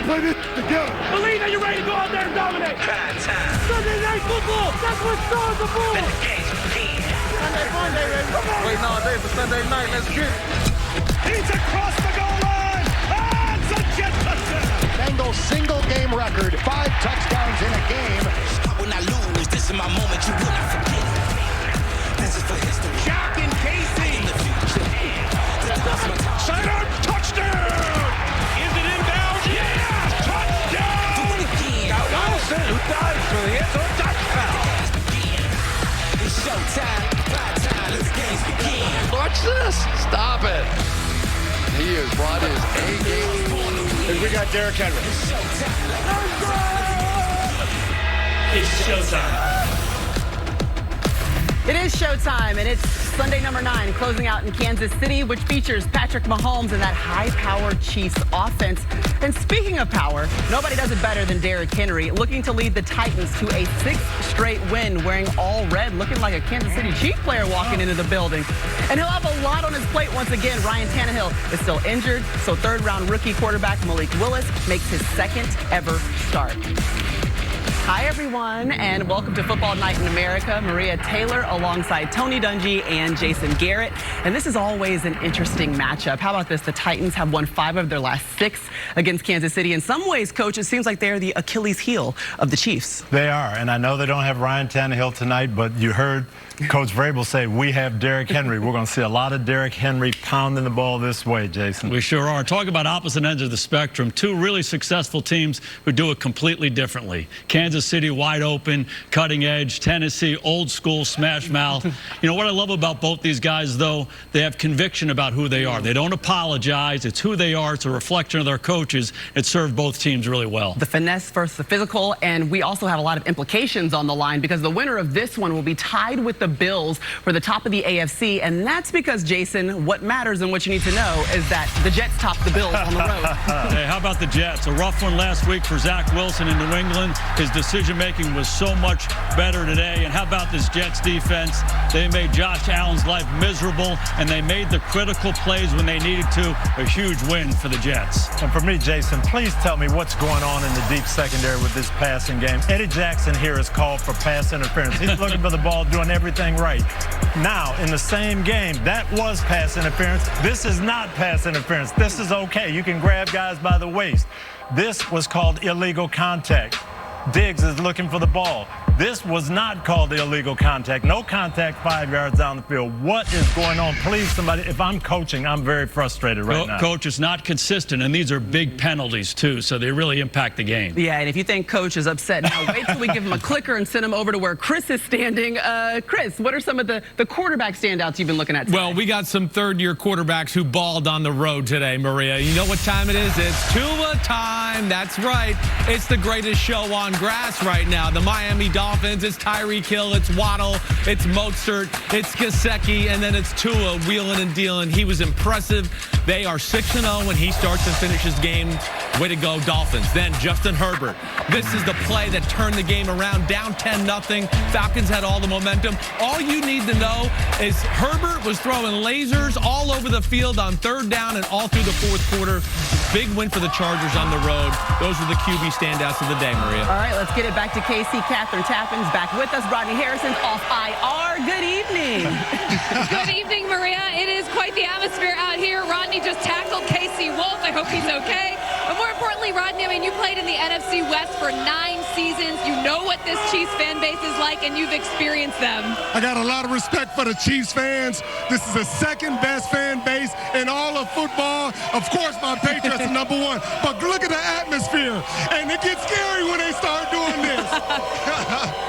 play this together. Believe that you're ready to go out there and dominate. Prime time. Sunday night football. That's what stars are for. Let the games begin. Sunday fun day, baby. Come on. Waiting all day for Sunday night. Let's get it. He's across the goal line. Ah, it's a Jet touchdown. Bengals single game record, 5 touchdowns in a game. I will not lose. This is my moment. You will not forget. This is for history. Shocking Casey. In the future. Sidearm touchdown. Is it inbound? Yeah. Touchdown. Donaldson, who dives for the end zone touchdown. It's showtime. Prime time. Let the games begin. Watch this. Stop it. He has brought his A game. We got Derrick Henry. It's showtime. It is showtime, and it's Sunday number 9, closing out in Kansas City, which features Patrick Mahomes and that high-powered Chiefs offense. And speaking of power, nobody does it better than Derrick Henry, looking to lead the Titans to a 6th straight win, wearing all red, looking like a Kansas City Chiefs player walking into the building. And he'll have a lot on his plate once again. Ryan Tannehill is still injured, so third-round rookie quarterback Malik Willis makes his 2nd ever start. Hi, everyone, and welcome to Football Night in America. Maria Taylor alongside Tony Dungy and Jason Garrett. And this is always an interesting matchup. How about this? The Titans have won 5 of their last 6 against Kansas City. In some ways, Coach, it seems like they're the Achilles heel of the Chiefs. They are, and I know they don't have Ryan Tannehill tonight, but you heard Coach Vrabel say we have Derrick Henry. We're going to see a lot of Derrick Henry pounding the ball this way, Jason. We sure are. Talk about opposite ends of the spectrum. 2 really successful teams who do it completely differently. Kansas City wide open, cutting edge. Tennessee old school, smash mouth. You know what I love about both these guys, though? They have conviction about who they are. They don't apologize. It's who they are. It's a reflection of their coaches. It served both teams really well. The finesse versus the physical, and we also have a lot of implications on the line because the winner of this one will be tied with the Bills for the top of the AFC, and that's because, Jason, what matters and what you need to know is that the Jets top the Bills on the road. Hey, how about the Jets? A rough one last week for Zach Wilson in New England. His decision-making was so much better today. And how about this Jets defense? They made Josh Allen's life miserable, and they made the critical plays when they needed to. A huge win for the Jets. And for me, Jason, please tell me what's going on in the deep secondary with this passing game. Eddie Jackson here is called for pass interference. He's looking for the ball, doing everything right. Now, in the same game, that was pass interference. This is not pass interference. This is okay. You can grab guys by the waist. This was called illegal contact. Diggs is looking for the ball. This was not called illegal contact. No contact 5 yards down the field. What is going on? Please, somebody, if I'm coaching, I'm very frustrated right now. Coach is not consistent, and these are big penalties, too, so they really impact the game. Yeah, and if you think Coach is upset, now wait till we give him a clicker and send him over to where Chris is standing. Chris, what are some of the quarterback standouts you've been looking at today? Well, we got some third-year quarterbacks who balled on the road today, Maria. You know what time it is? It's Tua time. That's right. It's the greatest show on grass right now. The Miami Dolphins, it's Tyreek Hill, it's Waddle, it's Mostert, it's Gesicki, and then it's Tua wheeling and dealing. He was impressive. They are 6-0 when he starts and finishes game. Way to go, Dolphins. Then Justin Herbert. This is the play that turned the game around, down 10-0. Falcons had all the momentum. All you need to know is Herbert was throwing lasers all over the field on 3rd down and all through the 4th quarter. Big win for the Chargers on the road. Those are the QB standouts of the day, Maria. All right, let's get it back to KC. Catherine Tappan's back with us. Rodney Harrison's off IR. Good evening. Good evening, Maria. It is quite the atmosphere out here. Rodney just tackled Casey Wolf. I hope he's okay. But more importantly, Rodney, I mean, you played in the NFC West for 9 seasons. You know what this Chiefs fan base is like, and you've experienced them. I got a lot of respect for the Chiefs fans. This is the 2nd best fan base in all of football. Of course, my Patriots are number 1. But look at the atmosphere. And it gets scary when they start doing this.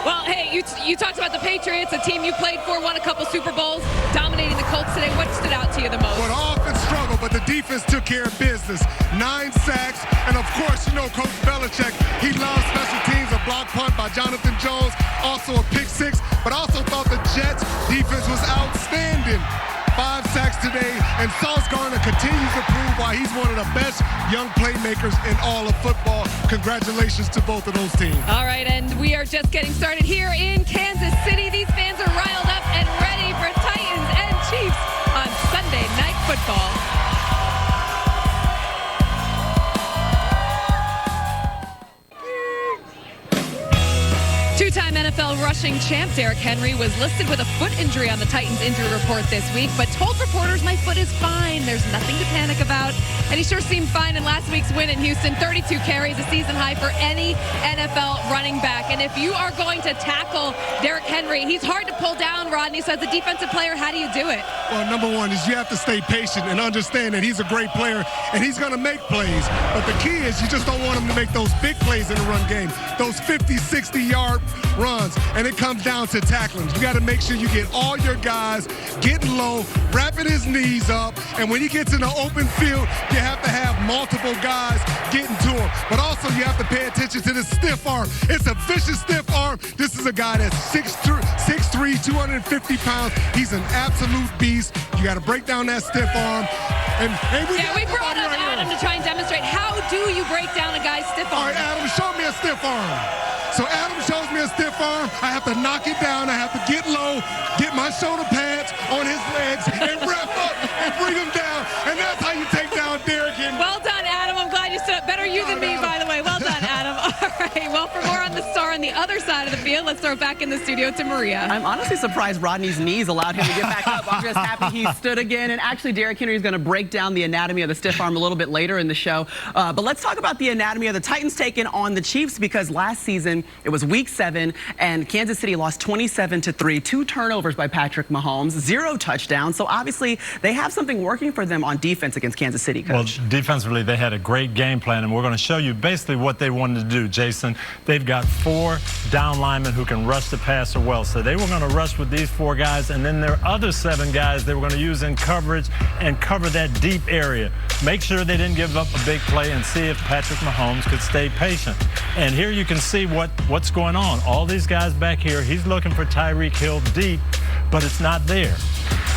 Well, hey, you talked about the Patriots, a team you played for, won a couple Super Bowls, dominating the Colts today. What stood out to you the most? Well, the offense struggled, but the defense took care of business. 9 sacks, and of course, you know Coach Belichick, he loves special teams. A block punt by Jonathan Jones, also a pick 6, but I also thought the Jets' defense was outstanding. 5 sacks today, and Sauce Gardner continues to prove why he's one of the best young playmakers in all of football. Congratulations to both of those teams. All right, and we are just getting started here in Kansas City. These fans are riled up and ready for Titans and Chiefs on Sunday Night Football. NFL rushing champ Derrick Henry was listed with a foot injury on the Titans injury report this week, but told reporters, "My foot is fine. There's nothing to panic about." And he sure seemed fine in last week's win in Houston. 32 carries, a season high for any NFL running back. And if you are going to tackle Derrick Henry, he's hard to pull down, Rodney. So as a defensive player, how do you do it? Well, number one is you have to stay patient and understand that he's a great player and he's going to make plays. But the key is you just don't want him to make those big plays in the run game, those 50, 60-yard runs. And it comes down to tackling. You got to make sure you get all your guys getting low, wrapping his knees up. And when he gets in the open field, you have to have multiple guys getting to him. But also you have to pay attention to the stiff arm. It's a vicious stiff arm. This is a guy that's 6'3", 250 pounds. He's an absolute beast. You got to break down that stiff arm. And we brought up Adam to try and demonstrate how do you break down a guy's stiff arm. All right, Adam, show me a stiff arm. So Adam shows me a stiff arm. I have to knock it down. I have to get low, get my shoulder pads on his legs, and wrap up and bring him down. And that's how you take down Derrick Henry. Well done, Adam. I'm glad you stood up. Better you than me, by the way. Well done, Adam. All right. Well, for more on the star on the other side of the field, let's throw it back in the studio to Maria. I'm honestly surprised Rodney's knees allowed him to get back up. I'm just happy he stood again. And actually, Derrick Henry is going to break down the anatomy of the stiff arm a little bit later in the show. But let's talk about the anatomy of the Titans taking on the Chiefs, because last season it was week 7 and Kansas City lost 27-3. 2 turnovers by Patrick Mahomes, 0 touchdowns. So obviously they have something working for them on defense against Kansas City, Coach. Well, defensively, they had a great game plan, and we're going to show you basically what they wanted to do, Jason. They've got 4 down linemen who can rush the passer well. So they were going to rush with these 4 guys, and then their other 7 guys they were going to use in coverage and cover that deep area. Make sure they didn't give up a big play and see if Patrick Mahomes could stay patient. And here you can see what's going on. All these guys back here, he's looking for Tyreek Hill deep, but it's not there.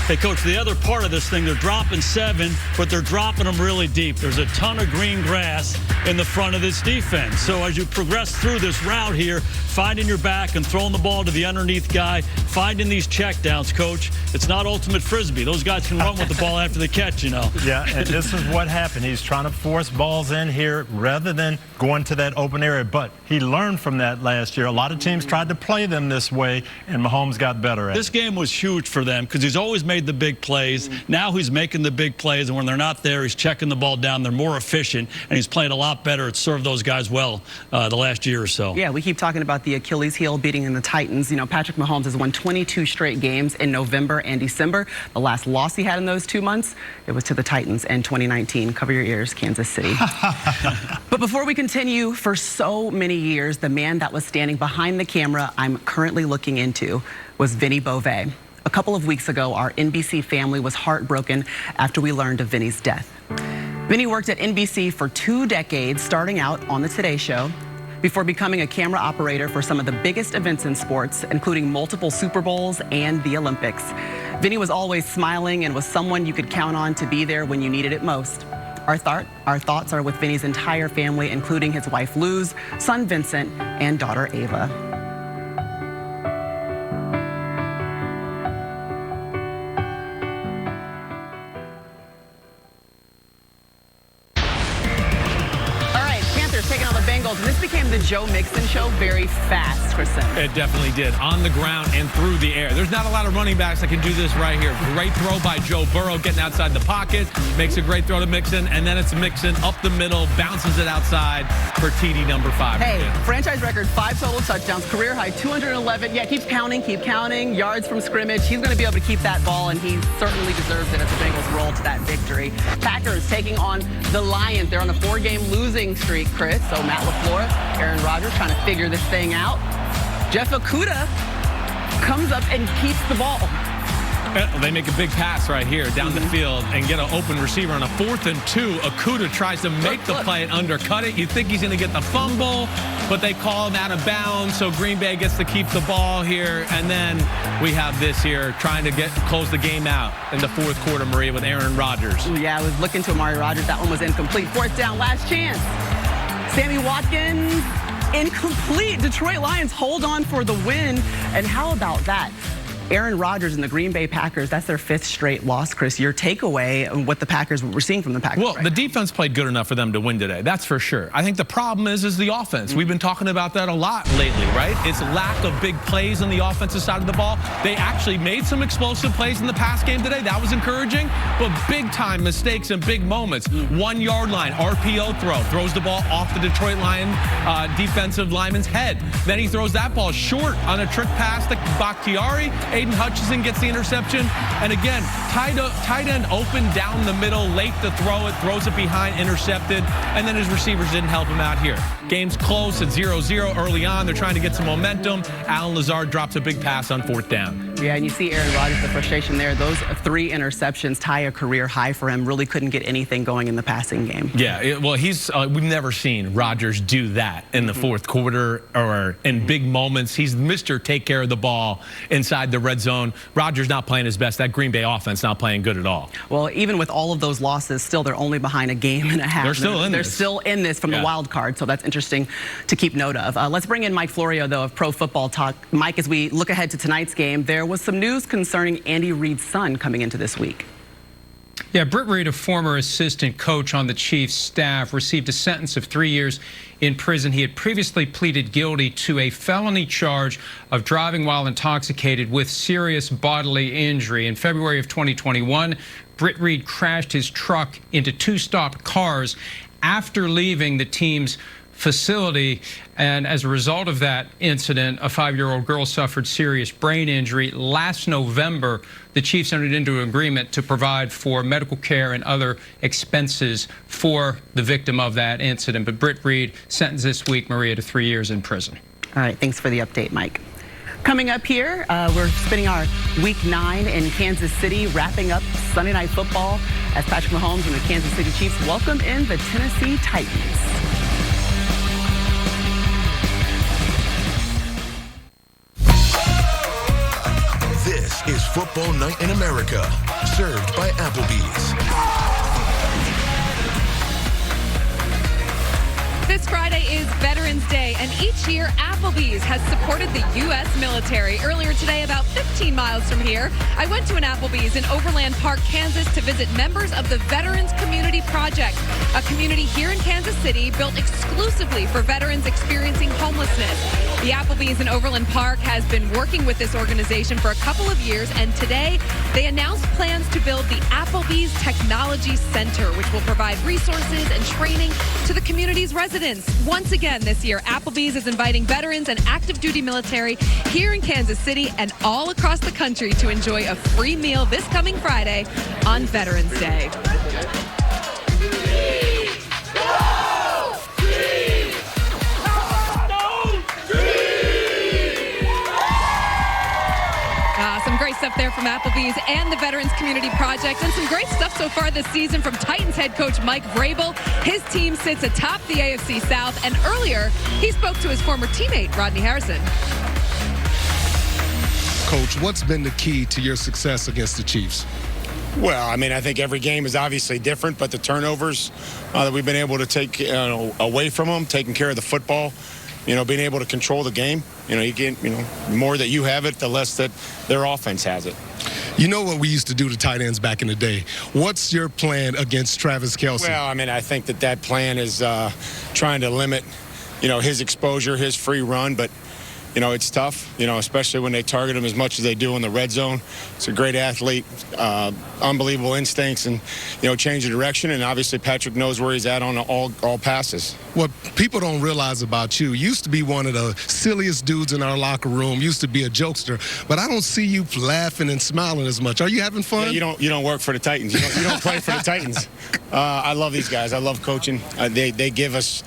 Hey, Coach, the other part of this thing, they're dropping 7, but they're dropping them really deep. There's a ton of green grass in the front of this defense. So as you progress through this route here, finding your back and throwing the ball to the underneath guy, finding these checkdowns, Coach, it's not ultimate Frisbee. Those guys can run with the ball after the catch, you know. Yeah, and this is what happened. He's trying to force balls in here rather than going to that open area. But he learned from that last year. A lot of teams tried to play them this way, and Mahomes got better at it. This game was huge for them because he's always made the big plays. Now he's making the big plays, and when they're not there, he's checking the ball down. They're more efficient, and he's playing a lot better. It's served those guys well the last year or so. Yeah, we keep talking about the Achilles heel beating in the Titans. You know, Patrick Mahomes has won 22 straight games in November and December. The last loss he had in those 2 months, it was to the Titans in 2019. Cover your ears, Kansas City. But before we continue, for so many years, the man that was standing behind the camera I'm currently looking into was Vinnie Beauvais. A couple of weeks ago, our NBC family was heartbroken after we learned of Vinnie's death. Vinnie worked at NBC for 2 decades, starting out on the Today Show, before becoming a camera operator for some of the biggest events in sports, including multiple Super Bowls and the Olympics. Vinnie was always smiling and was someone you could count on to be there when you needed it most. Our thoughts are with Vinnie's entire family, including his wife Luz, son Vincent, and daughter Ava. Taking on the Bengals, and this became the Joe Mixon show very fast, Kristen. It definitely did. On the ground and through the air. There's not a lot of running backs that can do this right here. Great throw by Joe Burrow, getting outside the pocket, makes a great throw to Mixon, and then it's Mixon up the middle, bounces it outside for TD number 5. Hey, franchise record, 5 total touchdowns, career high 211. Yeah, keep counting, yards from scrimmage. He's going to be able to keep that ball, and he certainly deserves it as the Bengals roll to that victory. Packers taking on the Lions. They're on a 4-game losing streak, Chris. So Matt LaFleur, Aaron Rodgers trying to figure this thing out. Jeff Okudah comes up and keeps the ball. They make a big pass right here down the field and get an open receiver on a 4th and 2. Okudah tries to make the play and undercut it. You think he's going to get the fumble, but they call him out of bounds, so Green Bay gets to keep the ball here. And then we have this here trying to close the game out in the 4th quarter, Maria, with Aaron Rodgers. Yeah, I was looking to Amari Rodgers. That one was incomplete. 4th down, last chance. Sammy Watkins, incomplete. Detroit Lions hold on for the win. And how about that? Aaron Rodgers and the Green Bay Packers, that's their 5th straight loss, Chris. Your takeaway on what the Packers were seeing from the Packers? Well, the defense played good enough for them to win today. That's for sure. I think the problem is the offense. We've been talking about that a lot lately, right? It's lack of big plays on the offensive side of the ball. They actually made some explosive plays in the pass game today. That was encouraging, but big-time mistakes and big moments. 1-yard line, RPO throw, throws the ball off the Detroit Lion defensive lineman's head. Then he throws that ball short on a trick pass to Bakhtiari. Aiden Hutchinson gets the interception. And again, tight end open down the middle, late to throw it, throws it behind, intercepted, and then his receivers didn't help him out here. Game's close at 0-0 early on. They're trying to get some momentum. Alan Lazard drops a big pass on 4th down. Yeah, and you see Aaron Rodgers, the frustration there. Those 3 interceptions tie a career high for him. Really couldn't get anything going in the passing game. Yeah, well, we've never seen Rodgers do that in the 4th quarter or in big moments. He's Mr. Take care of the ball inside the red zone. Rodgers not playing his best. That Green Bay offense not playing good at all. Well, even with all of those losses, still they're only behind a game and a half. They're still in this. They're still in this from the wild card, so that's interesting to keep note of. Let's bring in Mike Florio, though, of Pro Football Talk. Mike, as we look ahead to tonight's game, there was some news concerning Andy Reid's son coming into this week. Yeah, Britt Reid, a former assistant coach on the Chiefs staff, received a sentence of 3 years in prison. He had previously pleaded guilty to a felony charge of driving while intoxicated with serious bodily injury. In February of 2021, Britt Reid crashed his truck into 2 stopped cars after leaving the team's facility, and as a result of that incident, a 5-year-old girl suffered serious brain injury. Last November, the Chiefs entered into an agreement to provide for medical care and other expenses for the victim of that incident. But Britt Reid sentenced this week, Maria, to 3 years in prison. All right, thanks for the update, Mike. Coming up here, we're spending our Week 9 in Kansas City, wrapping up Sunday Night Football as Patrick Mahomes and the Kansas City Chiefs welcome in the Tennessee Titans. This is Football Night in America, served by Applebee's. This Friday is Veterans Day, and each year Applebee's has supported the U.S. military. Earlier today, about 15 miles from here, I went to an Applebee's in Overland Park, Kansas, to visit members of the Veterans Community Project, a community here in Kansas City built exclusively for veterans experiencing homelessness. The Applebee's in Overland Park has been working with this organization for a couple of years, and today they announced plans to build the Applebee's Technology Center, which will provide resources and training to the community's residents. Once again this year, Applebee's is inviting veterans and active duty military here in Kansas City and all across the country to enjoy a free meal this coming Friday on Veterans Day. Some great stuff there from Applebee's and the Veterans Community Project, and some great stuff so far this season from Titans head coach Mike Vrabel. His team sits atop the AFC South, and earlier he spoke to his former teammate Rodney Harrison. Coach, what's been the key to your success against the Chiefs? Well, I mean, I think every game is obviously different, but the turnovers that we've been able to take away from them, taking care of the football, being able to control the game. You get, more that you have it, the less that their offense has it. You know what we used to do to tight ends back in the day. What's your plan against Travis Kelce? Well, I mean, I think that plan is trying to limit, his exposure, his free run, but it's tough, especially when they target him as much as they do in the red zone. It's a great athlete, unbelievable instincts, and, change the direction. And obviously Patrick knows where he's at on all passes. What people don't realize about you used to be one of the silliest dudes in our locker room, used to be a jokester, but I don't see you laughing and smiling as much. Are you having fun? Yeah, you don't work for the Titans. You don't play for the Titans. I love these guys. I love coaching. They give us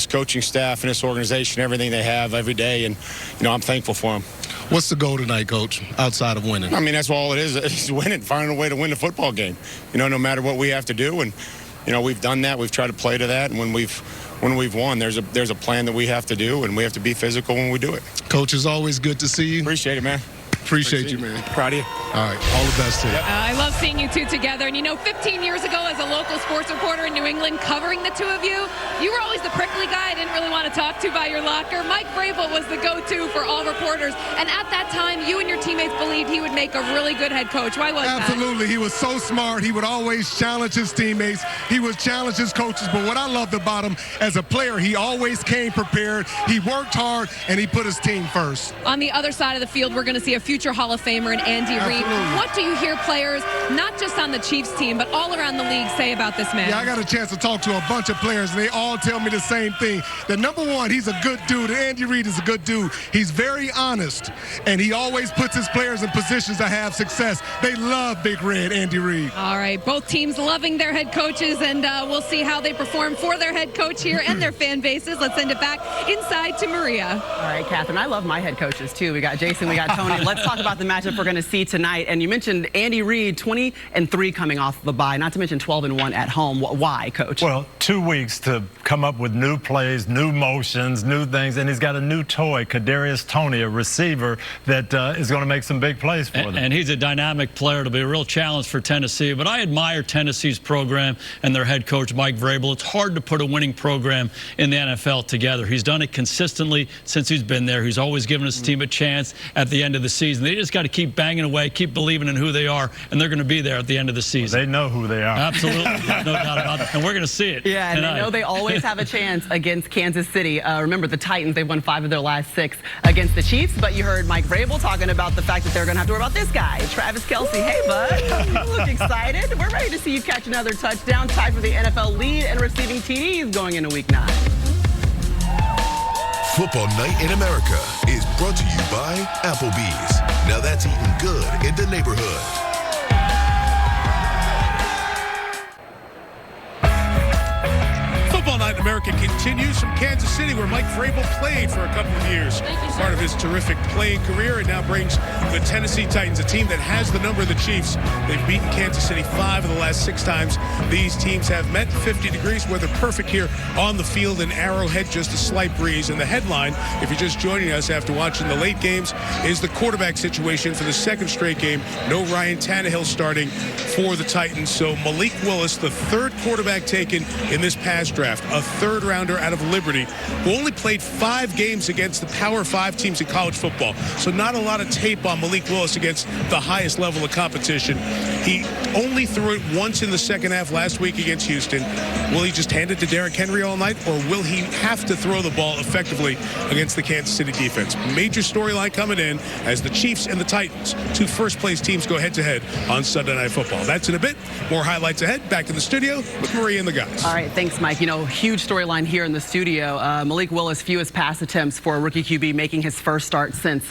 coaching staff and this organization everything they have every day, and I'm thankful for them. What's the goal tonight, Coach, outside of winning? I mean, that's all it is. It's winning, finding a way to win the football game. No matter what we have to do, and we've done that. We've tried to play to that, and when we've won, there's a plan that we have to do, and we have to be physical when we do it. Coach, it's always good to see you. Appreciate it, man. Appreciate you, man. Proud of you. All right. All the best to you. I love seeing you two together. And, 15 years ago as a local sports reporter in New England covering the two of you, you were always the prickly guy I didn't really want to talk to by your locker. Mike Vrabel was the go-to for all reporters. And at that time, you and your teammates believed he would make a really good head coach. Why was that? Absolutely. He was so smart. He would always challenge his teammates. He would challenge his coaches. But what I loved about him as a player, he always came prepared. He worked hard, and he put his team first. On the other side of the field, we're going to see a future Hall of Famer in Andy Reid. What do you hear players, not just on the Chiefs team, but all around the league say about this man? Yeah, I got a chance to talk to a bunch of players, and they all tell me the same thing. That number one, he's a good dude, and Andy Reid is a good dude. He's very honest, and he always puts his players in positions to have success. They love Big Red Andy Reid. All right, both teams loving their head coaches, and we'll see how they perform for their head coach here and their fan bases. Let's send it back inside to Maria. All right, Catherine, I love my head coaches, too. We got Jason, we got Tony. Let's talk about the matchup we're going to see tonight. And you mentioned Andy Reid, 20-3 coming off the bye, not to mention 12-1 at home. Why, Coach? Well, 2 weeks to come up with new plays, new motions, new things, and he's got a new toy, Kadarius Toney, a receiver that is going to make some big plays for them. And he's a dynamic player. It'll be a real challenge for Tennessee. But I admire Tennessee's program and their head coach, Mike Vrabel. It's hard to put a winning program in the NFL together. He's done it consistently since he's been there. He's always given his team a chance at the end of the season. They just got to keep banging away, keep believing in who they are, and they're going to be there at the end of the season. Well, they know who they are. Absolutely. No doubt about it. And we're going to see it. Yeah, and they know they always have a chance against Kansas City. Remember, the Titans, they've won 5 of their last 6 against the Chiefs, but you heard Mike Vrabel talking about the fact that they're going to have to worry about this guy, Travis Kelce. Hey, bud, you look excited. We're ready to see you catch another touchdown, tied for the NFL lead and receiving TDs going into Week 9. Football Night in America is brought to you by Applebee's. Now that's eating good in the neighborhood. Football Night in America continues from Kansas City, where Mike Vrabel played for a couple of years. Part of his terrific playing career, and now brings the Tennessee Titans, a team that has the number of the Chiefs. They've beaten Kansas City 5 of the last 6 times these teams have met. 50 degrees, weather perfect here on the field in Arrowhead, just a slight breeze. And the headline, if you're just joining us after watching the late games, is the quarterback situation for the second straight game. No Ryan Tannehill starting for the Titans. So Malik Willis, the 3rd quarterback taken in this past draft, a 3rd rounder out of Liberty, who only played 5 games against the Power 5 teams in college football. So not a lot of tape on Malik Willis against the highest level of competition. He only threw it once in the second half last week against Houston. Will he just hand it to Derrick Henry all night, or will he have to throw the ball effectively against the Kansas City defense? Major storyline coming in as the Chiefs and the Titans, 2 first-place teams, go head-to-head on Sunday Night Football. That's in a bit. More highlights ahead. Back in the studio with Maria and the guys. All right, thanks, Mike. Huge storyline here in the studio. Malik Willis, fewest pass attempts for a rookie QB, making his first start since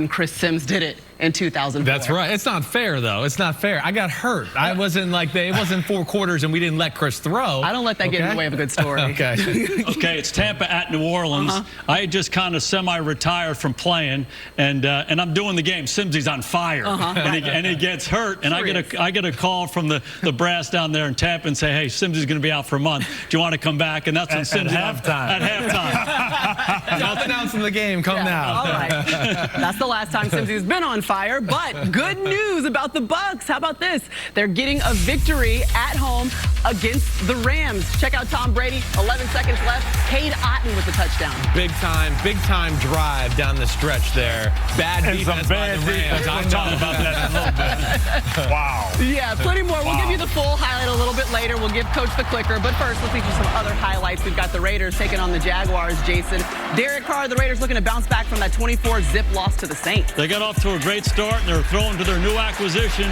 Chris Sims did it in 2004. That's right. It's not fair, though. It's not fair. I got hurt. I wasn't it wasn't 4 quarters and we didn't let Chris throw. I don't let that get in the way of a good story. Okay. Okay, it's Tampa at New Orleans. I just kind of semi-retired from playing, and I'm doing the game. Simsey's on fire, and he gets hurt, and I get a call from the brass down there in Tampa and say, hey, Simsey's going to be out for a month. Do you want to come back? And that's when Simsey at halftime. Not announcing the game. Come now. All right. That's the last time Simsey's been on fire, but good news about the Bucs. How about this? They're getting a victory at home against the Rams. Check out Tom Brady, 11 seconds left. Cade Otton with the touchdown. Big time drive down the stretch there. Bad defense by the Rams. I'll talk about that in a little bit. Wow. Yeah, plenty more. We'll give you the full highlight a little bit later. We'll give Coach the clicker, but first, let's leave you some other highlights. We've got the Raiders taking on the Jaguars, Jason. Derek Carr, the Raiders looking to bounce back from that 24-zip loss to the Saints. They got off to a great start, and they're throwing to their new acquisition,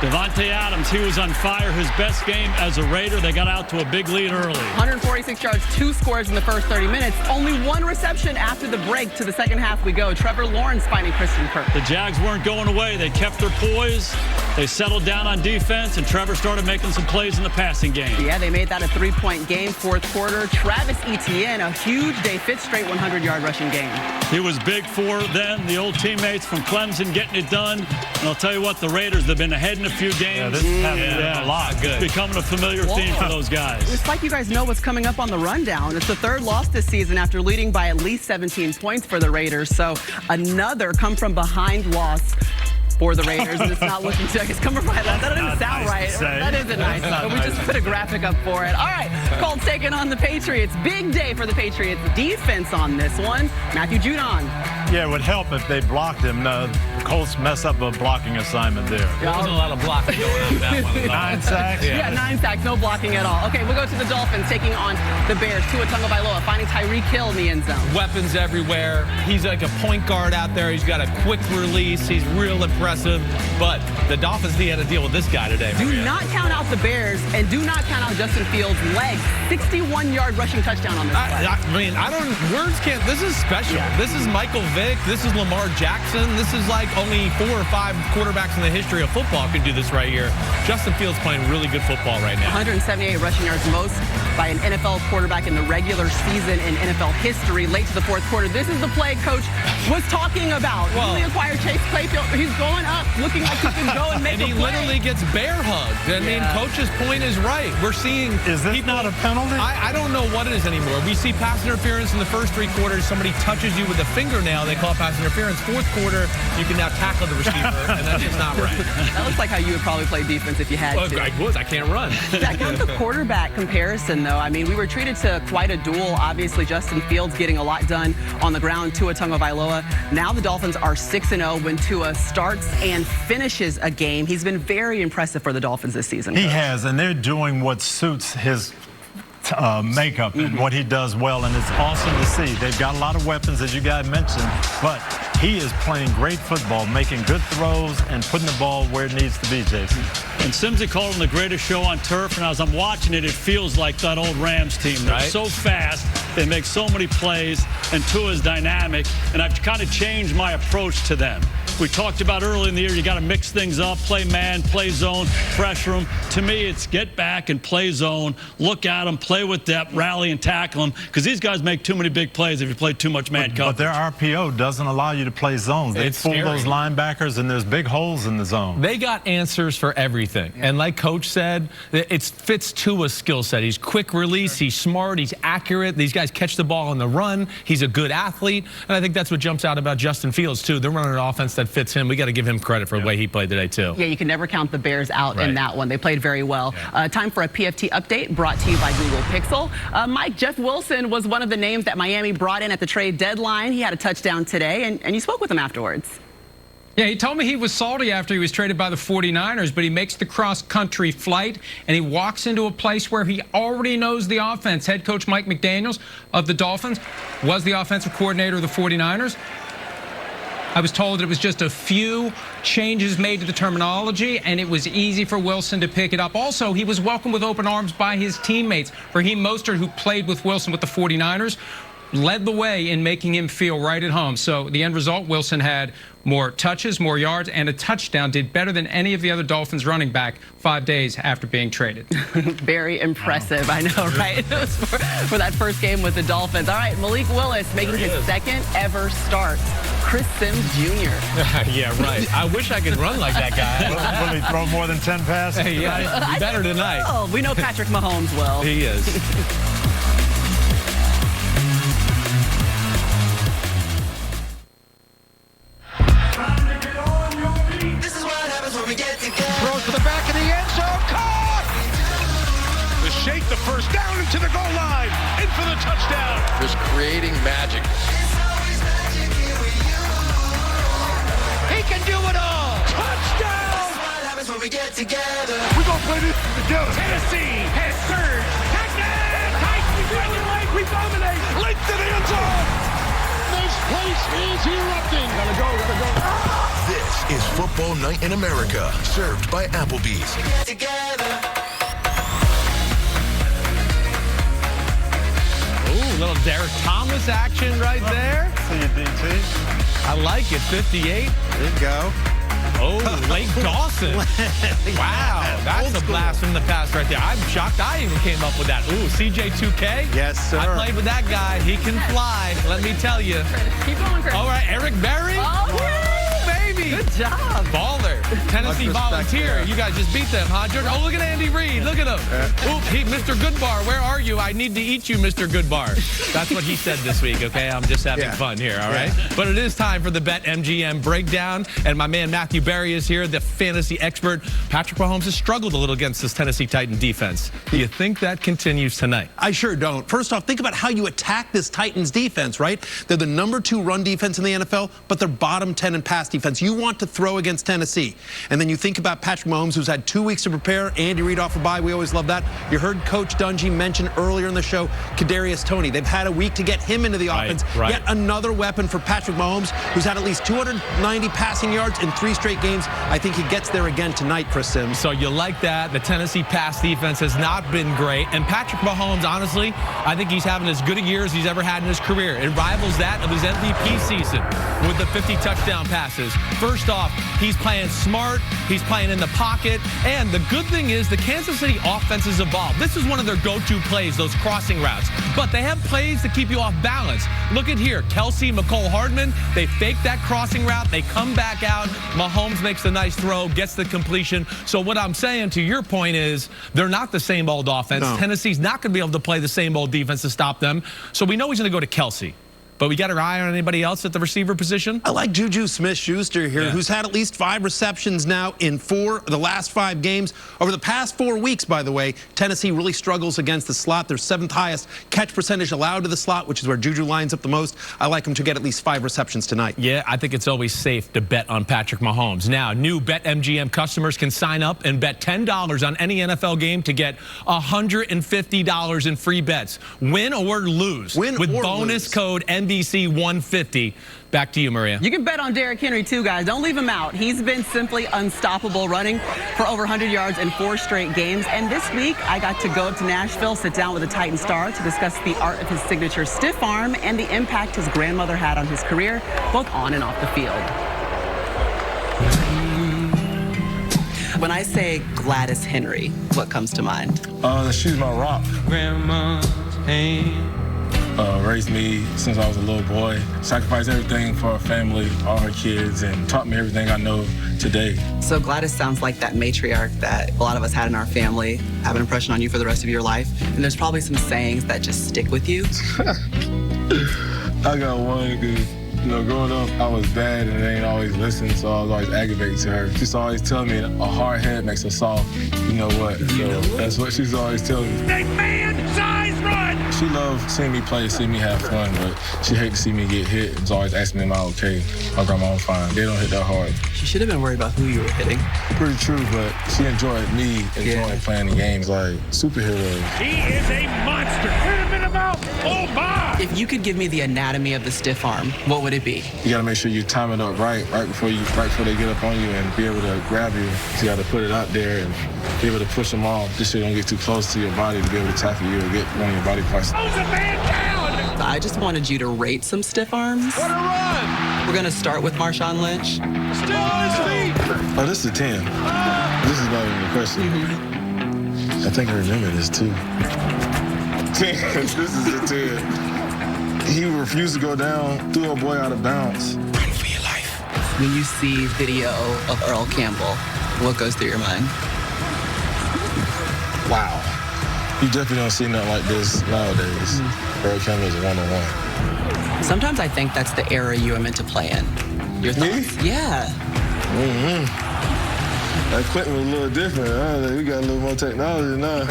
Devontae Adams. He was on fire, his best game as a Raider. They got out to a big lead early. 146 yards, 2 scores in the first 30 minutes. Only 1 reception after the break. To the second half we go. Trevor Lawrence finding Christian Kirk. The Jags weren't going away. They kept their poise. They settled down on defense, and Trevor started making some plays. plays in the passing game. Yeah, they made that a 3-point game, fourth quarter. Travis Etienne, a huge day, fifth straight 100-yard rushing game. He was big for them, the old teammates from Clemson getting it done. And I'll tell you what, the Raiders have been ahead in a few games. Yeah, this is happening a lot. Good. Becoming a familiar theme for those guys. It's like you guys know what's coming up on the rundown. It's the third loss this season after leading by at least 17 points for the Raiders. So another come-from-behind loss for the Raiders, and it's not looking to, it's coming from that doesn't sound right. That isn't nice, but we just put a graphic up for it. All right, Colts taking on the Patriots. Big day for the Patriots defense on this one. Matthew Judon. Yeah, it would help if they blocked him. The Colts mess up a blocking assignment there. There wasn't a lot of blocking going on in that one. 9 sacks? Yeah, 9 sacks, no blocking at all. Okay, we'll go to the Dolphins taking on the Bears. Tua Tagovailoa finding Tyreek Hill in the end zone. Weapons everywhere. He's like a point guard out there. He's got a quick release. He's real impressive. But the Dolphins need to deal with this guy today. Do not count out the Bears, and do not count out Justin Fields' legs. 61-yard rushing touchdown on this play. I mean, words can't. This is special. Yeah. This is Michael Vick. This is Lamar Jackson. This is like only 4 or 5 quarterbacks in the history of football can do this right here. Justin Fields playing really good football right now. 178 rushing yards, most by an NFL quarterback in the regular season in NFL history. Late to the fourth quarter. This is the play Coach was talking about. Newly acquired Chase Clayfield. He's going up, looking like he can go and make and a he play. Literally gets bear hugged. I mean, Coach's point is right. We're seeing. Is this not a penalty? I don't know what it is anymore. We see pass interference in the first 3 quarters. Somebody touches you with a fingernail. They call it pass interference. Fourth quarter, you can now tackle the receiver, and that's just not right. That looks like how you would probably play defense if you had to. I would. I can't run. Check out the quarterback comparison, though. I mean, we were treated to quite a duel. Obviously, Justin Fields getting a lot done on the ground. Tua Tagovailoa. Now the Dolphins are 6-0 when Tua starts and finishes a game. He's been very impressive for the Dolphins this season. He has, and they're doing what suits his makeup and what he does well, and it's awesome to see. They've got a lot of weapons, as you guys mentioned, but he is playing great football, making good throws and putting the ball where it needs to be, Jason. And Simsy called him the greatest show on turf, and as I'm watching it, it feels like that old Rams team. They're so fast, they make so many plays, and Tua's dynamic, and I've kind of changed my approach to them. We talked about early in the year, you got to mix things up, play man, play zone, pressure them. To me, it's get back and play zone, look at them, play with depth, rally and tackle them, because these guys make too many big plays if you play too much man coverage. But their RPO doesn't allow you to play zones. They fool those linebackers, and there's big holes in the zone. They got answers for everything. And like Coach said, it fits Tua's skill set. He's quick release, he's smart, he's accurate. These guys catch the ball on the run. He's a good athlete. And I think that's what jumps out about Justin Fields, too. They're running an offense that fits him. We got to give him credit for the way he played today, too. Yeah, you can never count the Bears out in that one. They played very well. Time for a PFT update brought to you by Google Pixel. Mike, Jeff Wilson was one of the names that Miami brought in at the trade deadline. He had a touchdown today, and you spoke with him afterwards. Yeah, he told me he was salty after he was traded by the 49ers, but he makes the cross-country flight, and he walks into a place where he already knows the offense. Head coach Mike McDaniels of the Dolphins was the offensive coordinator of the 49ers. I was told that it was just a few changes made to the terminology, and it was easy for Wilson to pick it up. Also, he was welcomed with open arms by his teammates. Raheem Mostert, who played with Wilson with the 49ers, led the way in making him feel right at home. So the end result, Wilson had more touches, more yards, and a touchdown. Did better than any of the other Dolphins running back 5 days after being traded. Very impressive, I know, right? for that first game with the Dolphins. All right, Malik Willis making his second ever start. Chris Sims Jr. Yeah, right. I wish I could run like that guy. Will he throw more than 10 passes? Yeah, better tonight. Oh, we know Patrick Mahomes will. He is. Throws to the back of the end zone. Caught! The shake, the first down into the goal line. In for the touchdown. Just creating magic. He can do it all. Touchdown! We get together. We're going to play this together. Tennessee has surged. Touchdown! Titans running late. We dominate. Late to the end zone. This place is erupting. Gotta go. This is Football Night in America, served by Applebee's. Ooh, little Derrick Thomas action right there. See you, DT. I like it. 58. There you go. Oh, Lake Dawson. Wow, that's a blast from the past right there. I'm shocked I even came up with that. Ooh, CJ2K? Yes, sir. I played with that guy. He can fly, let me tell you. Keep going, Chris. All right, Eric Berry. Oh, Baby. good job. Baller. Tennessee Volunteer. You guys just beat them, huh, George? Oh, look at Andy Reid. Look at him. Oop, Mr. Goodbar, where are you? I need to eat you, Mr. Goodbar. That's what he said this week, okay? I'm just having fun here, all right? But it is time for the BetMGM breakdown, and my man Matthew Berry is here, the fantasy expert. Patrick Mahomes has struggled a little against this Tennessee Titan defense. Do you think that continues tonight? I sure don't. First off, think about how you attack this Titans defense, right? They're the #2 run defense in the NFL, but they're bottom 10 in pass defense. You want to throw against Tennessee. And then you think about Patrick Mahomes, who's had 2 weeks to prepare. Andy Reid off a bye. We always love that. You heard Coach Dungy mention earlier in the show, Kadarius Toney. They've had a week to get him into the offense. Right. Yet another weapon for Patrick Mahomes, who's had at least 290 passing yards in 3 straight games. I think he gets there again tonight, Chris Sims. So you like that. The Tennessee pass defense has not been great. And Patrick Mahomes, honestly, I think he's having as good a year as he's ever had in his career. It rivals that of his MVP season with the 50 touchdown passes. First off, he's playing smart. He's playing in the pocket. And the good thing is the Kansas City offense has evolved. This is one of their go-to plays, those crossing routes. But they have plays to keep you off balance. Look at here. Kelsey, McCole Hardman, they fake that crossing route. They come back out. Mahomes makes a nice throw, gets the completion. So what I'm saying to your point is they're not the same old offense. No. Tennessee's not going to be able to play the same old defense to stop them. So we know he's going to go to Kelsey. But we got our eye on anybody else at the receiver position? I like Juju Smith-Schuster here, who's had at least 5 receptions now in 4 of the last 5 games. Over the past 4 weeks, by the way, Tennessee really struggles against the slot. Their 7th highest catch percentage allowed to the slot, which is where Juju lines up the most. I like him to get at least 5 receptions tonight. Yeah, I think it's always safe to bet on Patrick Mahomes. Now, new BetMGM customers can sign up and bet $10 on any NFL game to get $150 in free bets. Win or lose. With bonus code NBC 150. Back to you, Maria. You can bet on Derrick Henry, too, guys. Don't leave him out. He's been simply unstoppable, running for over 100 yards in 4 straight games. And this week, I got to go up to Nashville, sit down with a Titan star to discuss the art of his signature stiff arm and the impact his grandmother had on his career, both on and off the field. When I say Gladys Henry, what comes to mind? She's my rock. Grandma's hand. Raised me since I was a little boy, sacrificed everything for her family, all her kids, and taught me everything I know today. So Gladys sounds like that matriarch that a lot of us had in our family, have an impression on you for the rest of your life. And there's probably some sayings that just stick with you. I got one good. You know, growing up, I was bad and they ain't always listen, so I was always aggravating to her. She's always telling me a hard head makes a soft, you know what? So that's what she's always telling me. Big man, size run! She loves seeing me play, seeing me have fun, but she hates to see me get hit. She's always asking me, am I okay? My grandma, I'm fine. They don't hit that hard. She should have been worried about who you were hitting. Pretty true, but she enjoyed me enjoying playing the games like superheroes. He is a monster. Hit him in the mouth. Oh, my! If you could give me the anatomy of the stiff arm, what would it be? You gotta make sure you time it up right before they get up on you and be able to grab you. So you gotta put it out there and be able to push them off. Just so you don't get too close to your body to be able to tackle you or get one of your body parts. Close the man down! I just wanted you to rate some stiff arms. What a run! We're gonna start with Marshawn Lynch. Still on his feet! Oh, this is a 10. This is not even a question. I think I remember this too. 10. This is a 10. He refused to go down, threw a boy out of bounds. Run for your life. When you see video of Earl Campbell, what goes through your mind? Wow. You definitely don't see nothing like this nowadays. Earl Campbell is a one-on-one. Sometimes I think that's the era you were meant to play in. Your thoughts? Me? Yeah. That Clinton was a little different. Huh? We got a little more technology now.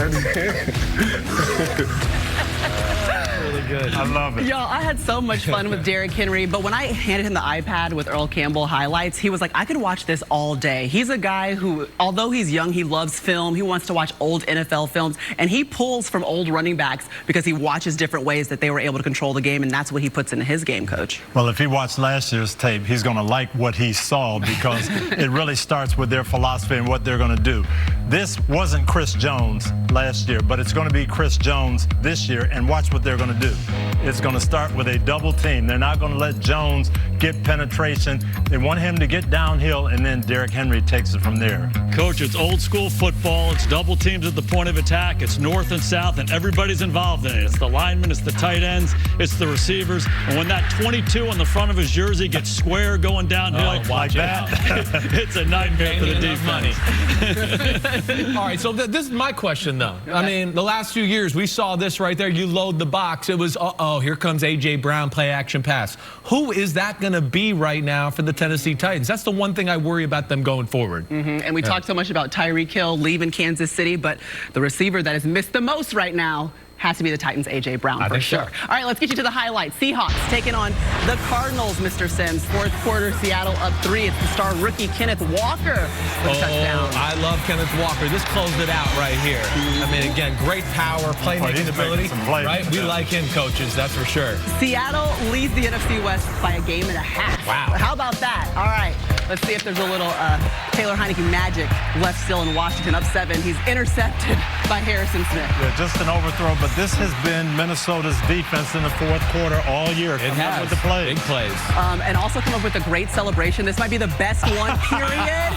Good. I love it. Y'all, I had so much fun with Derrick Henry, but when I handed him the iPad with Earl Campbell highlights, he was like, I could watch this all day. He's a guy who, although he's young, he loves film. He wants to watch old NFL films, and he pulls from old running backs because he watches different ways that they were able to control the game, and that's what he puts into his game, Coach. Well, if he watched last year's tape, he's going to like what he saw because it really starts with their philosophy and what they're going to do. this wasn't Chris Jones last year, but it's going to be Chris Jones this year, and watch what they're going to do. It's going to start with a double team. They're not going to let Jones get penetration. They want him to get downhill, and then Derrick Henry takes it from there. Coach, it's old school football. It's double teams at the point of attack. It's north and south, and everybody's involved in it. It's the linemen, it's the tight ends, it's the receivers. And when that 22 on the front of his jersey gets square going downhill like that, it's a nightmare for the defense. All right, so this is my question, though. I mean, the last few years, we saw this right there. You load the box. It was, uh-oh, here comes A.J. Brown, play action pass. Who is that going to be right now for the Tennessee Titans? That's the one thing I worry about them going forward. And we talked so much about Tyreek Hill leaving Kansas City, but the receiver that has missed the most right now has to be the Titans' A.J. Brown, for sure. All right, let's get you to the highlights. Seahawks taking on the Cardinals, Mr. Sims. Fourth quarter, Seattle up 3. It's the star rookie Kenneth Walker with a touchdown. I love Kenneth Walker. This closed it out right here. I mean, again, great power, playmaking ability. Right? We like him, coaches, that's for sure. Seattle leads the NFC West by a game and a half. Wow. How about that? All right, let's see if there's a little Taylor Heineke magic left still in Washington, up 7. He's intercepted by Harrison Smith. Yeah, just an overthrow, but this has been Minnesota's defense in the fourth quarter all year. It has. With the plays. Big plays. And also come up with a great celebration. This might be the best one, period.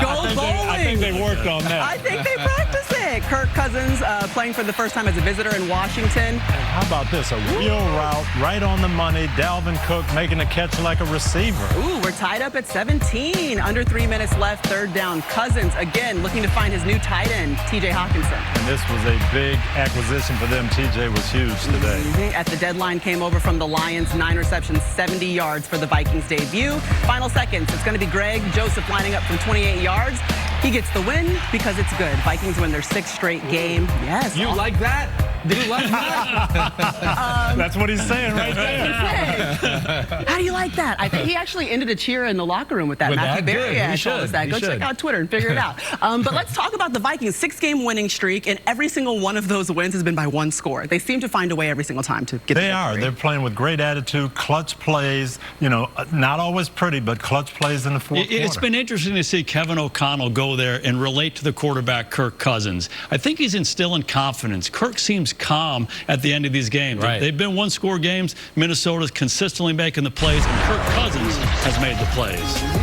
Go bowling. I think they worked on that. I think they practiced it. Kirk Cousins playing for the first time as a visitor in Washington. And how about this? A wheel route right on the money. Dalvin Cook making a catch like a receiver. Ooh, we're tied up at 17. Under 3 minutes left, third down. Cousins, again, looking to find his new tight end, T.J. Hawkinson. And this was a big acquisition for them. T.J. was huge today. At the deadline, came over from the Lions, 9 receptions, 70 yards for the Vikings debut. Final seconds, it's going to be Greg Joseph lining up from 28 yards. He gets the win because it's good. Vikings win their 6th straight game. Yes. You like that? Do you like that? That's what he's saying right there. How do you like that? I think he actually ended a cheer in the locker room with that. Matthew Berry told us that. Go check out Twitter and figure it out. But let's talk about the Vikings' 6-game winning streak, and every single one of those wins has been by 1 score. They seem to find a way every single time to get the victory. They're playing with great attitude, clutch plays, you know, not always pretty, but clutch plays in the fourth quarter. It's been interesting to see Kevin O'Connell go there and relate to the quarterback, Kirk Cousins. I think he's instilling confidence. Kirk seems calm at the end of these games. Right. They've been 1-score games. Minnesota's consistently making the plays, and Kirk Cousins has made the plays.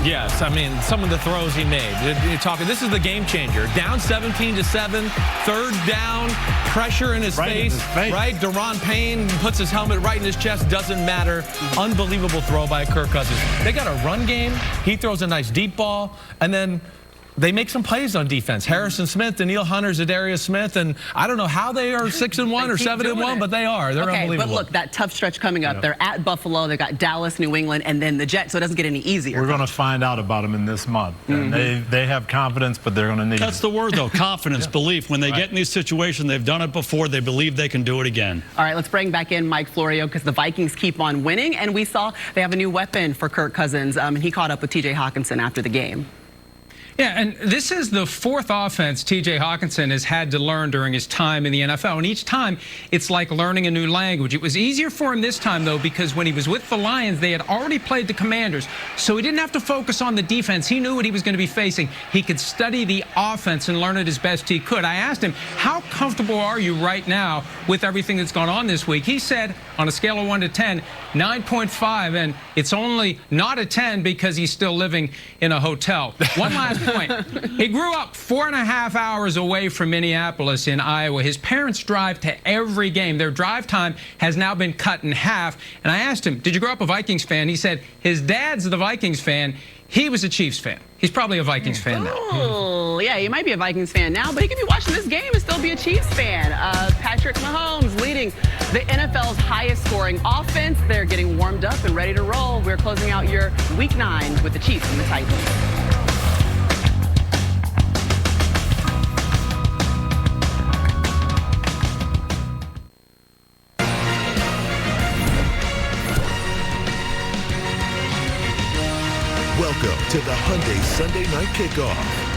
Yes, I mean, some of the throws he made. You're talking, this is the game changer. Down 17-7, third down, pressure in his face. Right? Daron Payne puts his helmet right in his chest. Doesn't matter. Unbelievable throw by Kirk Cousins. They got a run game. He throws a nice deep ball, and then they make some plays on defense. Harrison Smith, Danielle Hunter, Zadarius Smith, and I don't know how they are 6-1 or 7-1, but they are. They're unbelievable. But look, that tough stretch coming up. They're at Buffalo. They got Dallas, New England, and then the Jets, so it doesn't get any easier. We're going to find out about them in this month. And they have confidence, but they're going to need That's the word, though, confidence, belief. When they get in these situations, they've done it before, they believe they can do it again. All right, let's bring back in Mike Florio because the Vikings keep on winning, and we saw they have a new weapon for Kirk Cousins, and he caught up with T.J. Hawkinson after the game. Yeah, and this is the 4th offense T.J. Hawkinson has had to learn during his time in the NFL. And each time, it's like learning a new language. It was easier for him this time, though, because when he was with the Lions, they had already played the Commanders. So he didn't have to focus on the defense. He knew what he was going to be facing. He could study the offense and learn it as best he could. I asked him, how comfortable are you right now with everything that's gone on this week? He said, on a scale of 1 to 10, 9.5, and it's only not a 10 because he's still living in a hotel. One last point. He grew up 4.5 hours away from Minneapolis in Iowa. His parents drive to every game. Their drive time has now been cut in half. And I asked him, did you grow up a Vikings fan? He said his dad's the Vikings fan. He was a Chiefs fan. He's probably a Vikings fan now. Oh, yeah, he might be a Vikings fan now, but he could be watching this game and still be a Chiefs fan. Patrick Mahomes leading the NFL's highest scoring offense. They're getting warmed up and ready to roll. We're closing out your Week 9 with the Chiefs and the Titans. Welcome to the Hyundai Sunday Night Kickoff.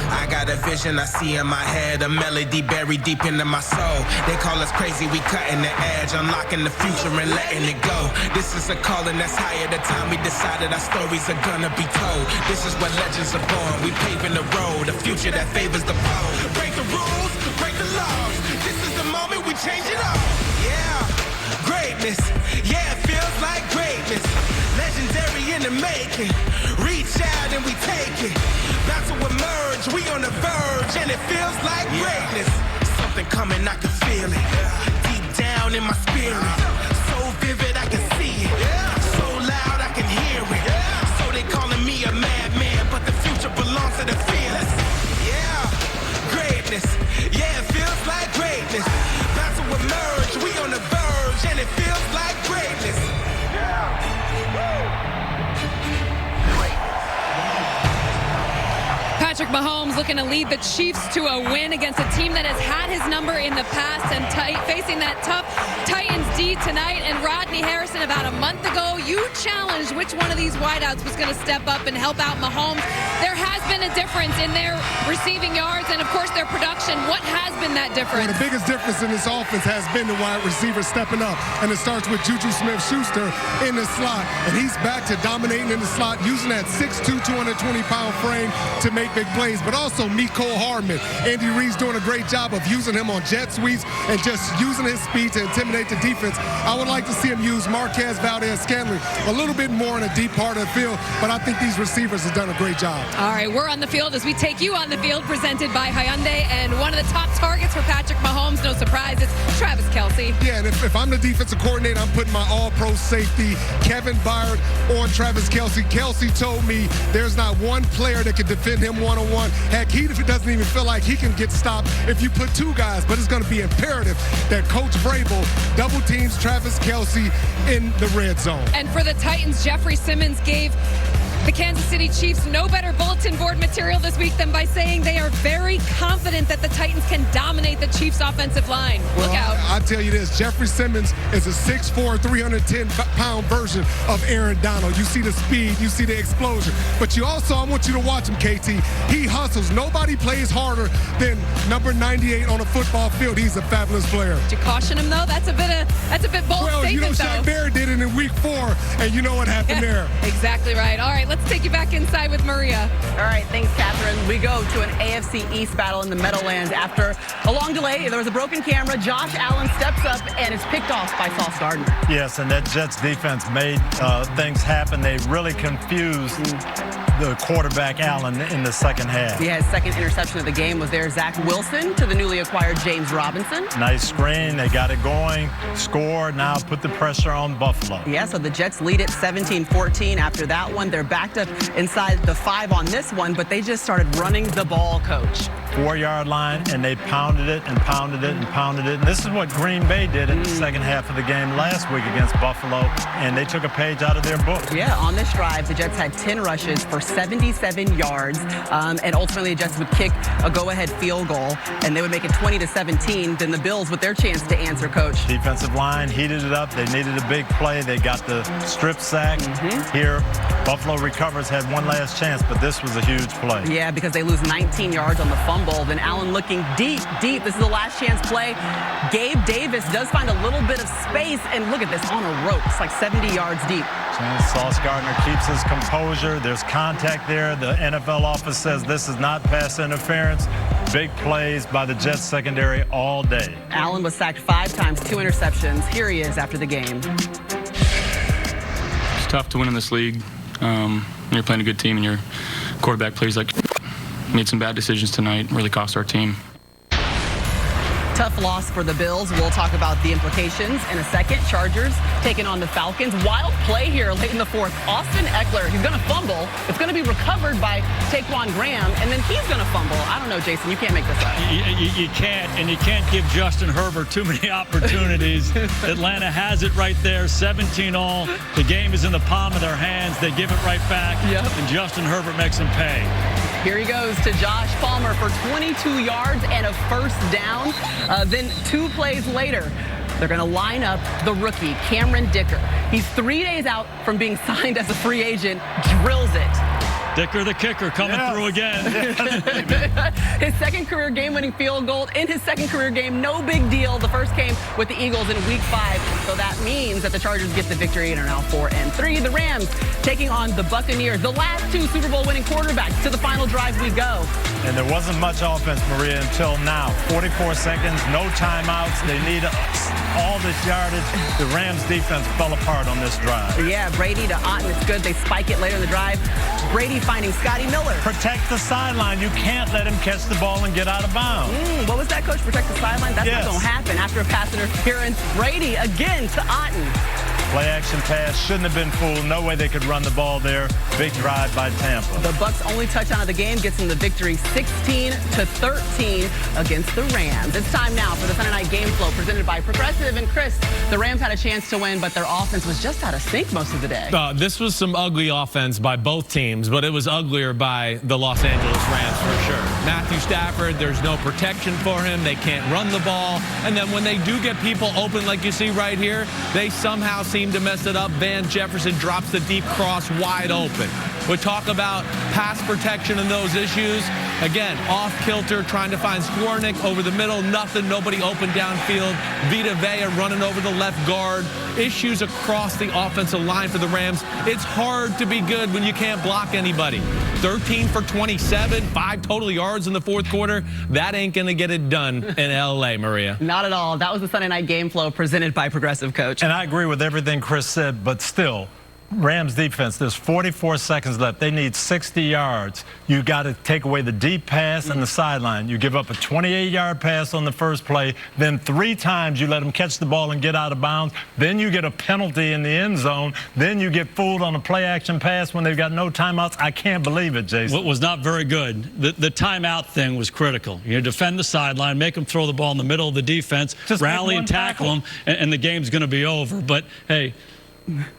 I got a vision I see in my head, a melody buried deep into my soul. They call us crazy, we cutting the edge, unlocking the future and letting it go. This is a calling that's higher. The time we decided our stories are gonna be told. This is where legends are born. We paving the road, a future that favors the bold. Break the rules, break the laws. This is the moment we change it all. Yeah, greatness. Yeah, it feels like greatness. Legendary in the making. Reach out and we take it. About to emerge, we on the verge, and it feels like greatness. Something coming, I can feel it. Deep down in my spirit. So vivid, I can see it. So loud, I can hear it. So they calling me a madman, but the future belongs to the fearless. Yeah, greatness. Yeah, it feels like greatness. About to emerge, we on the verge, and it feels like greatness. Patrick Mahomes looking to lead the Chiefs to a win against a team that has had his number in the past and facing that tough Titans D tonight. And Rodney Harrison, about a month ago, you challenged which one of these wideouts was going to step up and help out Mahomes. There has been a difference in their receiving yards and, of course, their production. What has been that difference? Well, the biggest difference in this offense has been the wide receiver stepping up. And it starts with Juju Smith-Schuster in the slot. And he's back to dominating in the slot, using that 6'2", 220-pound frame to make big plays, but also Mecole Hardman. Andy Reid's doing a great job of using him on jet sweeps and just using his speed to intimidate the defense. I would like to see him use Marquez Valdez-Scantling a little bit more in a deep part of the field, but I think these receivers have done a great job. All right, we're on the field as we take you on the field, presented by Hyundai, and one of the top targets for Patrick Mahomes, no surprise, it's Travis Kelce. Yeah, and if I'm the defensive coordinator, I'm putting my all-pro safety, Kevin Byard, on Travis Kelce. Kelce told me there's not one player that can defend him one-on-one. Heck, he doesn't even feel like he can get stopped if you put two guys, but it's going to be imperative that Coach Vrabel double teams Travis Kelce in the red zone. And for the Titans, Jeffrey Simmons gave the Kansas City Chiefs no better bulletin board material this week than by saying they are very confident that the Titans can dominate the Chiefs' offensive line. Look out. I tell you this, Jeffrey Simmons is a 6'4", 310-pound version of Aaron Donald. You see the speed, you see the explosion. But you also, I want you to watch him, KT. He hustles. Nobody plays harder than number 98 on a football field. He's a fabulous player. Did you caution him, though? That's a bit bold statement, you know, Shaq Barrett did it in week 4, and you know what happened there. Exactly right. All right, let's take you back inside with Maria. All right, thanks, Catherine. We go to an AFC East battle in the Meadowlands. After a long delay, there was a broken camera. Josh Allen steps up and is picked off by Sauce Gardner. Yes, and that Jets defense made things happen. They really confused the quarterback Allen in the second half. Yeah, his second interception of the game was there. Zach Wilson to the newly acquired James Robinson. Nice screen. They got it going. Scored. Now put the pressure on Buffalo. Yeah, so the Jets lead it 17-14 after that one. They're backed up inside the 5 on this one, but they just started running the ball, Coach. 4-yard line, and they pounded it and pounded it and pounded it. And this is what Green Bay did in the second half of the game last week against Buffalo, and they took a page out of their book. Yeah, on this drive, the Jets had 10 rushes for 77 yards, and ultimately the Jets would kick a go-ahead field goal, and they would make it 20-17. Then the Bills with their chance to answer, Coach. Defensive line heated it up. They needed a big play. They got the strip sack. Here, Buffalo recovers, had one last chance, but this was a huge play. Yeah, because they lose 19 yards on the fumble. Then Allen looking deep. This is the last chance play. Gabe Davis does find a little bit of space, and look at this, on a rope. It's like 70 yards deep. Sauce Gardner keeps his composure. There's contact there. The NFL office says this is not pass interference. Big plays by the Jets secondary all day. Allen was sacked 5 times, 2 interceptions. Here he is after the game. It's tough to win in this league. You're playing a good team, and your quarterback plays like made some bad decisions tonight, really cost our team. Tough loss for the Bills. We'll talk about the implications in a second. Chargers taking on the Falcons. Wild play here late in the 4th. Austin Eckler, he's going to fumble. It's going to be recovered by Taquan Graham, and then he's going to fumble. I don't know, Jason. You can't make this up. You can't, and you can't give Justin Herbert too many opportunities. Atlanta has it right there, 17-all. The game is in the palm of their hands. They give it right back, and Justin Herbert makes them pay. Here he goes to Josh Palmer for 22 yards and a first down. Then 2 plays later, they're going to line up the rookie, Cameron Dicker. He's 3 days out from being signed as a free agent, drills it. Dicker the kicker coming through again. His second career game-winning field goal in his second career game. No big deal. The first came with the Eagles in Week 5. So that means that the Chargers get the victory and are now 4-3. The Rams taking on the Buccaneers. The last two Super Bowl winning quarterbacks. To the final drive we go. And there wasn't much offense, Maria, until now. 44 seconds, no timeouts. They need all this yardage. The Rams defense fell apart on this drive. Yeah, Brady to Otten. It's good. They spike it later in the drive. Brady finding Scotty Miller. Protect the sideline. You can't let him catch the ball and get out of bounds. What was that, Coach? Protect the sideline? That's not going to happen. After a pass interference, Brady again to Otten. Play action pass, shouldn't have been fooled. No way they could run the ball there. Big drive by Tampa. The Bucs' only touchdown of the game gets them the victory 16-13 against the Rams. It's time now for the Sunday Night Game Flow presented by Progressive. And Chris, the Rams had a chance to win, but their offense was just out of sync most of the day. This was some ugly offense by both teams, but it was uglier by the Los Angeles Rams for sure. Matthew Stafford, there's no protection for him. They can't run the ball. And then when they do get people open like you see right here, they somehow seem to mess it up. Van Jefferson drops the deep cross wide open. We talk about pass protection and those issues. Again, off kilter, trying to find Swarnick over the middle. Nothing, nobody open downfield. Vita Vea running over the left guard. Issues across the offensive line for the Rams. It's hard to be good when you can't block anybody. 13 for 27, 5 total yards in the fourth quarter. That ain't going to get it done in L.A., Maria. Not at all. That was the Sunday Night Game Flow presented by Progressive, Coach. And I agree with everything Chris said, but still, Rams defense, there's 44 seconds left. They need 60 yards. You got to take away the deep pass and the sideline. You give up a 28-yard pass on the first play. Then 3 times you let them catch the ball and get out of bounds. Then you get a penalty in the end zone. Then you get fooled on a play-action pass when they've got no timeouts. I can't believe it, Jason. What was not very good, the timeout thing was critical. You defend the sideline, make them throw the ball in the middle of the defense, just rally and tackle them, and the game's going to be over. But, hey,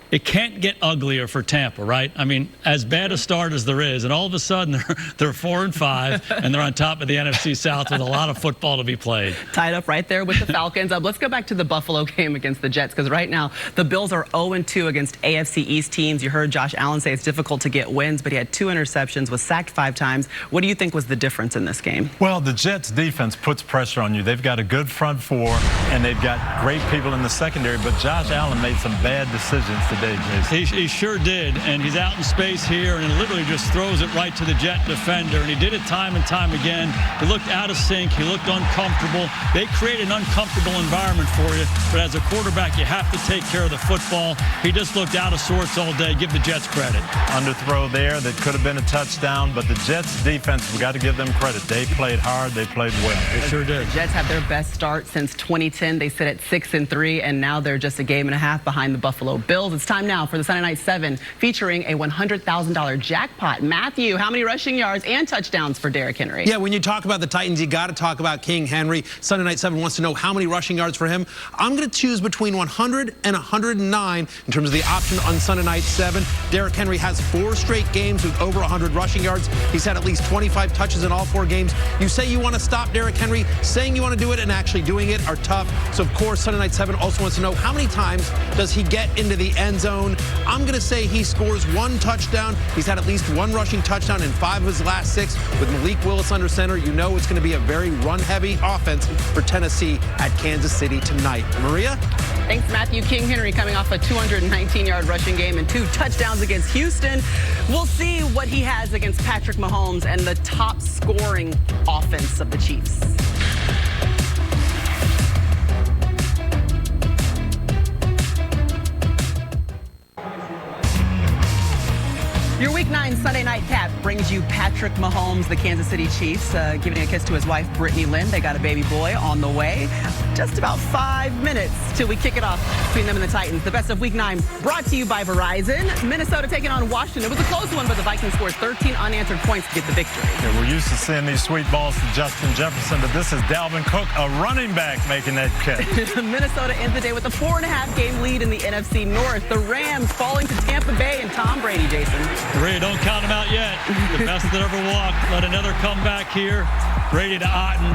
it can't get uglier for Tampa, right? I mean, as bad a start as there is, and all of a sudden they're 4-5, and they're on top of the NFC South with a lot of football to be played. Tied up right there with the Falcons. Let's go back to the Buffalo game against the Jets, because right now the Bills are 0-2 against AFC East teams. You heard Josh Allen say it's difficult to get wins, but he had 2 interceptions, was sacked 5 times. What do you think was the difference in this game? Well, the Jets defense puts pressure on you. They've got a good front four, and they've got great people in the secondary, but Josh Allen made some bad decisions today, Jason. He sure did, and he's out in space here, and he literally just throws it right to the Jet defender, and he did it time and time again. He looked out of sync. He looked uncomfortable. They create an uncomfortable environment for you, but as a quarterback, you have to take care of the football. He just looked out of sorts all day. Give the Jets credit. Underthrow there that could have been a touchdown, but the Jets defense, we got to give them credit. They played hard. They played well. They sure did. The Jets have their best start since 2010. They sit at 6-3, and now they're just a game and a half behind the Buffalo Bills. It's time now for the Sunday Night 7, featuring a $100,000 jackpot. Matthew, how many rushing yards and touchdowns for Derrick Henry? Yeah, when you talk about the Titans, you got to talk about King Henry. Sunday Night 7 wants to know how many rushing yards for him. I'm going to choose between 100 and 109 in terms of the option on Sunday Night 7. Derrick Henry has 4 straight games with over 100 rushing yards. He's had at least 25 touches in all 4 games. You say you want to stop Derrick Henry. Saying you want to do it and actually doing it are tough. So, of course, Sunday Night 7 also wants to know how many times does he get into the end zone. I'm going to say he scores 1 touchdown. He's had at least 1 rushing touchdown in 5 of his last 6. With Malik Willis under center, you know it's going to be a very run-heavy offense for Tennessee at Kansas City tonight. Maria? Thanks, Matthew. King Henry coming off a 219-yard rushing game and 2 touchdowns against Houston. We'll see what he has against Patrick Mahomes and the top-scoring offense of the Chiefs. Your Week 9 Sunday Night Cap brings you Patrick Mahomes, the Kansas City Chiefs, giving a kiss to his wife, Brittany Lynn. They got a baby boy on the way. Just about 5 minutes till we kick it off between them and the Titans. The best of Week 9 brought to you by Verizon. Minnesota taking on Washington. It was a close one, but the Vikings scored 13 unanswered points to get the victory. Yeah, we're used to seeing these sweet balls to Justin Jefferson, but this is Dalvin Cook, a running back, making that catch. Minnesota ends the day with a 4.5-game lead in the NFC North. The Rams falling to Tampa Bay and Tom Brady, Jason. Ray, don't count them out yet. The best that ever walked. Let another comeback here. Brady to Otten.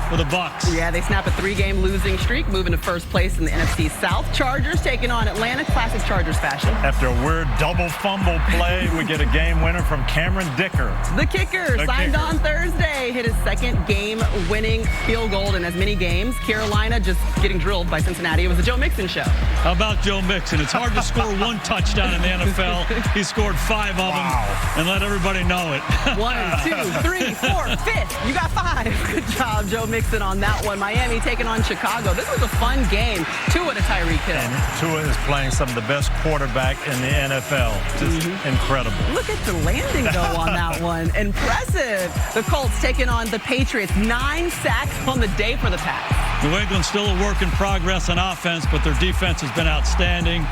for the Bucs. Yeah, they snap a 3-game losing streak, moving to first place in the NFC South. Chargers taking on Atlanta, classic Chargers fashion. After a weird double fumble play, we get a game winner from Cameron Dicker. The kicker signed on Thursday, hit his second game-winning field goal in as many games. Carolina just getting drilled by Cincinnati. It was the Joe Mixon show. How about Joe Mixon? It's hard to score one touchdown in the NFL. He scored 5 of them and let everybody know it. 1, 2, 3, 4, 5th. You got 5. Good job, Joe Mixon, on that one. Miami taking on Chicago. This was a fun game. Tua to Tyreek Hill. And Tua is playing some of the best quarterback in the NFL. Just incredible. Look at the landing, though, on that one. Impressive. The Colts taking on the Patriots. 9 sacks on the day for the Pats. New England's still a work in progress on offense, but their defense has been outstanding.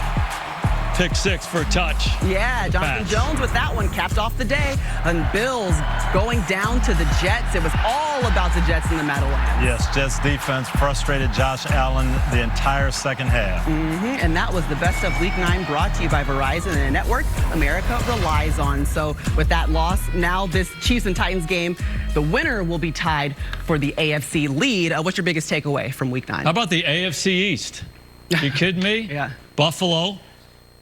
Pick 6 for a touch. Yeah, Jonathan Jones with that one capped off the day. And Bills going down to the Jets. It was all about the Jets in the Meadowlands. Yes, Jets defense frustrated Josh Allen the entire second half. And that was the best of Week 9, brought to you by Verizon and a network America relies on. So with that loss, now this Chiefs and Titans game, the winner will be tied for the AFC lead. What's your biggest takeaway from Week 9? How about the AFC East? You kidding me? Yeah. Buffalo,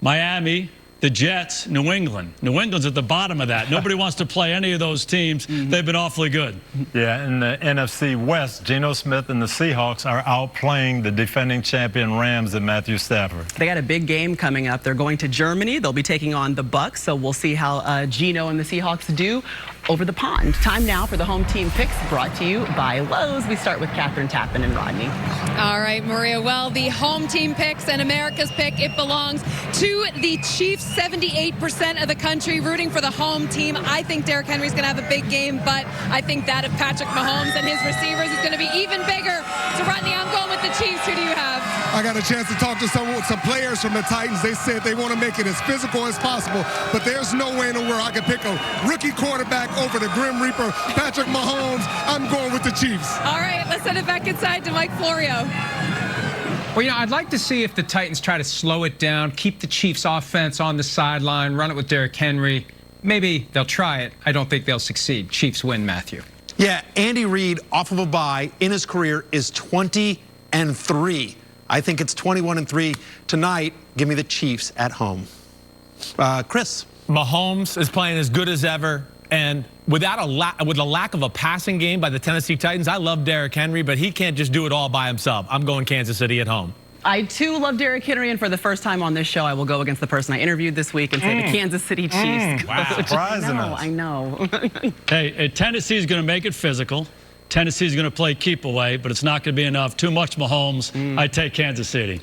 Miami, the Jets, New England. New England's at the bottom of that. Nobody wants to play any of those teams. They've been awfully good. Yeah, in the NFC West, Geno Smith and the Seahawks are outplaying the defending champion Rams and Matthew Stafford. They got a big game coming up. They're going to Germany. They'll be taking on the Bucs, so we'll see how Geno and the Seahawks do over the pond. Time now for the home team picks, brought to you by Lowe's. We start with Catherine Tappan and Rodney. All right, Maria. Well, the home team picks and America's pick, it belongs to the Chiefs. 78% of the country rooting for the home team. I think Derrick Henry's going to have a big game, but I think that of Patrick Mahomes and his receivers is going to be even bigger. So, Rodney, I'm going with the Chiefs. Who do you have? I got a chance to talk to some players from the Titans. They said they want to make it as physical as possible, but there's no way in the world I could pick a rookie quarterback over the Grim Reaper, Patrick Mahomes. I'm going with the Chiefs. All right, let's send it back inside to Mike Florio. Well, you know, I'd like to see if the Titans try to slow it down, keep the Chiefs offense on the sideline, run it with Derrick Henry. Maybe they'll try it. I don't think they'll succeed. Chiefs win, Matthew. Yeah, Andy Reid, off of a bye in his career, is 20-3. I think it's 21-3 tonight. Give me the Chiefs at home. Chris. Mahomes is playing as good as ever. And with a lack of a passing game by the Tennessee Titans, I love Derrick Henry, but he can't just do it all by himself. I'm going Kansas City at home. I, too, love Derrick Henry, and for the first time on this show, I will go against the person I interviewed this week and say the Kansas City Chiefs. Wow, surprising us. I know. Hey, Tennessee's going to make it physical. Tennessee's going to play keep away, but it's not going to be enough. Too much Mahomes. I take Kansas City.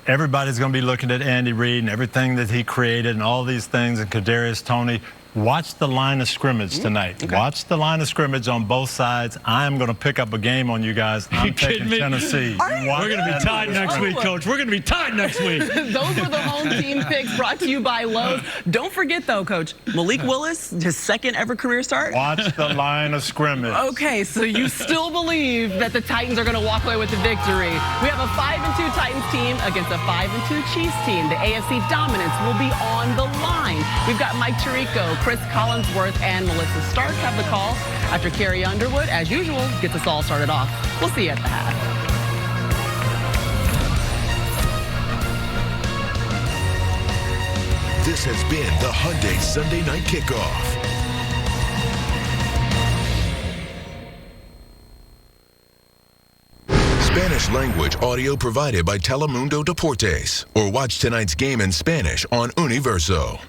Everybody's going to be looking at Andy Reid and everything that he created and all these things, and Kadarius Toney. Watch the line of scrimmage tonight. Okay. Watch the line of scrimmage on both sides. I'm going to pick up a game on you guys. I'm taking Tennessee. We're going to be tied next week, Coach. We're going to be tied next week. Those were the home team picks brought to you by Lowe's. Don't forget, though, Coach, Malik Willis, his second ever career start. Watch the line of scrimmage. Okay, so you still believe that the Titans are going to walk away with the victory. We have a 5-2 Titans team against a 5-2 Chiefs team. The AFC dominance will be on the line. We've got Mike Tirico, Chris Collinsworth, and Melissa Stark have the call after Carrie Underwood, as usual, gets us all started off. We'll see you at the half. This has been the Hyundai Sunday Night Kickoff. Spanish language audio provided by Telemundo Deportes. Or watch tonight's game in Spanish on Universo.